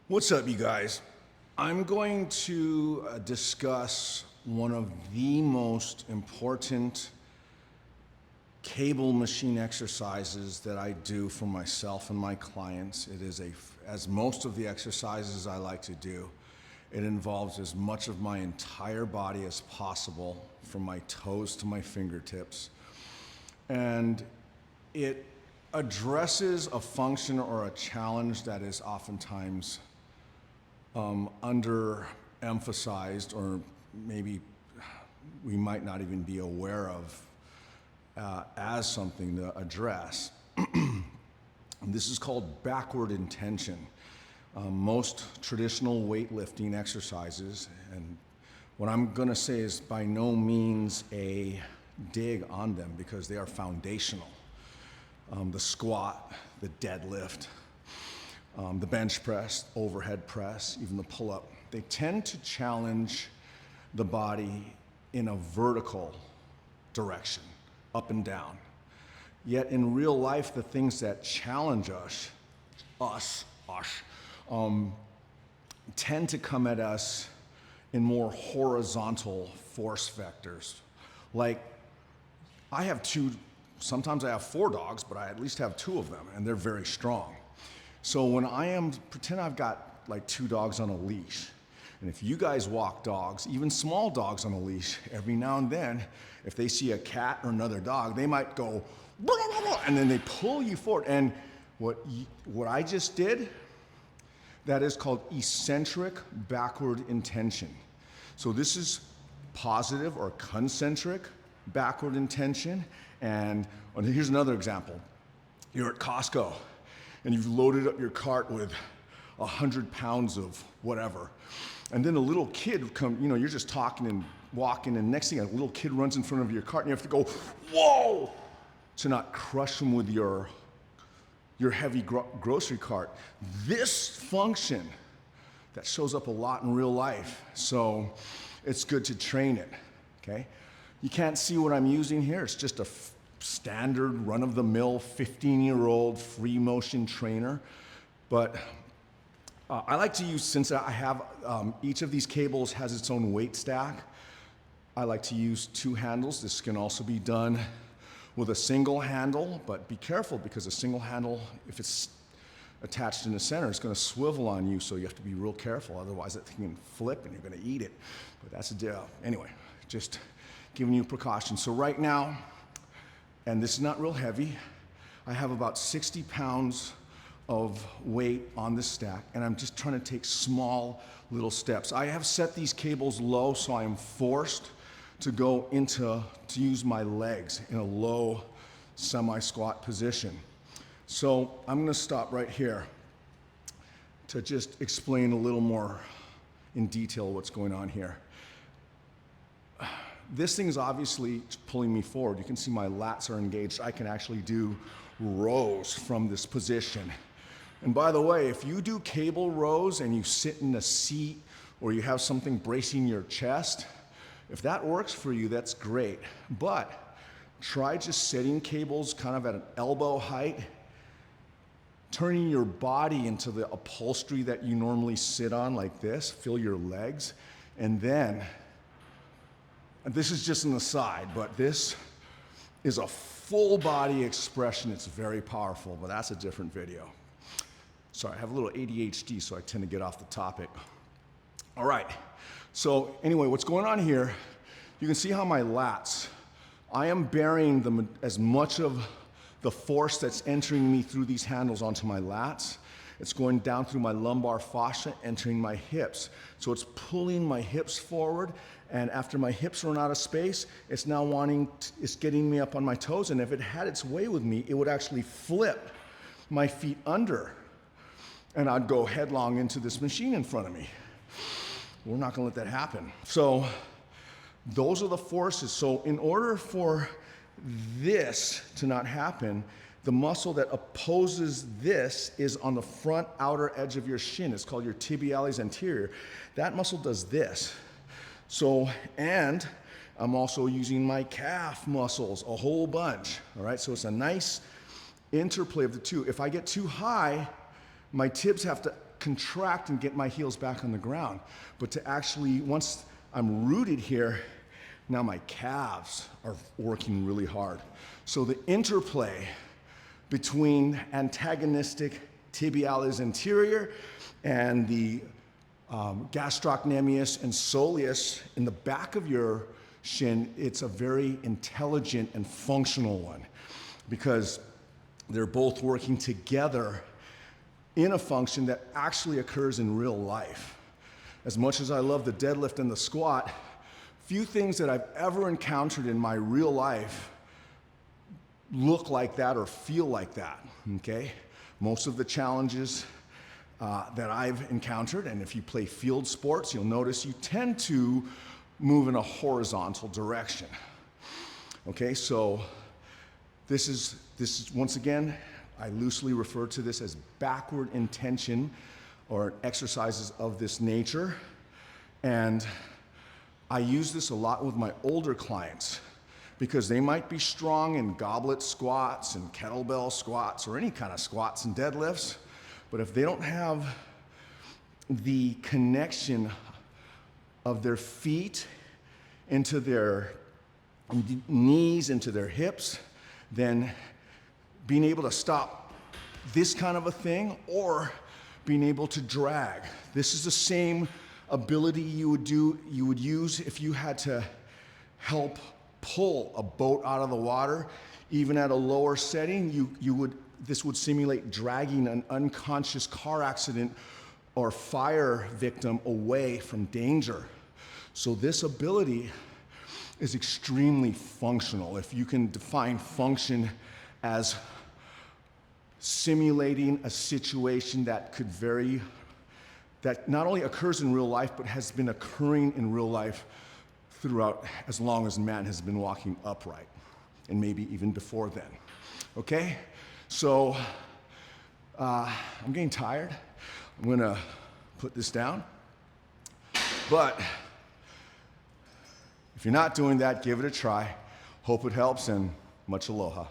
What's up, you guys? I'm going to discuss one of the most important cable machine exercises that I do for myself and my clients. It is as most of the exercises I like to do, it involves as much of my entire body as possible, from my toes to my fingertips. And it addresses a function or a challenge that is oftentimes underemphasized, or maybe we might not even be aware of as something to address. And this is called backward intention. Most traditional weightlifting exercises, and what I'm going to say is by no means a dig on them because they are foundational. The squat, the deadlift, the bench press, overhead press, even the pull-up, they tend to challenge the body in a vertical direction, up and down. Yet in real life, the things that challenge us, tend to come at us in more horizontal force vectors. Like, sometimes I have 4 dogs, but I at least have 2 of them, and they're very strong. So when pretend I've got like 2 dogs on a leash, and if you guys walk dogs, even small dogs on a leash, every now and then, if they see a cat or another dog, they might go, blah, blah, blah, and then they pull you forward. And what I just did, that is called eccentric backward intention. So this is positive or concentric backward intention. And here's another example. You're at Costco, and you've loaded up your cart with 100 pounds of whatever. And then a little kid you're just talking and walking, and next thing, a little kid runs in front of your cart, and you have to go, whoa, to not crush him with your heavy grocery cart. This function, that shows up a lot in real life, so it's good to train it, okay? You can't see what I'm using here. It's just a standard run-of-the-mill 15-year-old free motion trainer. But I like to use, since I have, each of these cables has its own weight stack, I like to use 2 handles. This can also be done with a single handle, but be careful because a single handle, if it's attached in the center, it's going to swivel on you, so you have to be real careful. Otherwise, that thing can flip and you're going to eat it. But that's a deal. Anyway, just giving you precautions. So right now, and this is not real heavy, I have about 60 pounds of weight on this stack, and I'm just trying to take small little steps. I have set these cables low, so I am forced to use my legs in a low semi-squat position. So I'm gonna stop right here to just explain a little more in detail what's going on here. This thing is obviously pulling me forward. You can see my lats are engaged. I can actually do rows from this position. And by the way, if you do cable rows and you sit in a seat or you have something bracing your chest, if that works for you, that's great. But try just setting cables kind of at an elbow height, turning your body into the upholstery that you normally sit on like this, feel your legs, and then, and this is just an aside, but this is a full body expression. It's very powerful, but that's a different video. Sorry, I have a little ADHD, so I tend to get off the topic. All right, so anyway, what's going on here, you can see how my lats, I am bearing as much of the force that's entering me through these handles onto my lats. It's going down through my lumbar fascia, entering my hips. So it's pulling my hips forward, and after my hips run out of space, it's getting me up on my toes, and if it had its way with me, it would actually flip my feet under, and I'd go headlong into this machine in front of me. We're not gonna let that happen. So those are the forces. So in order for this to not happen, the muscle that opposes this is on the front outer edge of your shin. It's called your tibialis anterior. That muscle does this. So, and I'm also using my calf muscles a whole bunch, all right? So it's a nice interplay of the two. If I get too high, my tibs have to contract and get my heels back on the ground, but to actually, once I'm rooted here, now my calves are working really hard. So the interplay between antagonistic tibialis anterior and the gastrocnemius and soleus in the back of your shin, it's a very intelligent and functional one because they're both working together in a function that actually occurs in real life. As much as I love the deadlift and the squat, few things that I've ever encountered in my real life look like that or feel like that, okay? Most of the challenges that I've encountered, and if you play field sports, you'll notice you tend to move in a horizontal direction. Okay, so this is once again, I loosely refer to this as backward intention or exercises of this nature. And I use this a lot with my older clients because they might be strong in goblet squats and kettlebell squats or any kind of squats and deadlifts, but if they don't have the connection of their feet into their knees, into their hips, then being able to stop this kind of a thing or being able to drag. This is the same ability you would use if you had to help pull a boat out of the water. Even at a lower setting, this would simulate dragging an unconscious car accident or fire victim away from danger. So this ability is extremely functional. If you can define function as simulating a situation that not only occurs in real life, but has been occurring in real life throughout as long as man has been walking upright, and maybe even before then. Okay? So I'm getting tired. I'm gonna put this down. But if you're not doing that, give it a try. Hope it helps, and much aloha.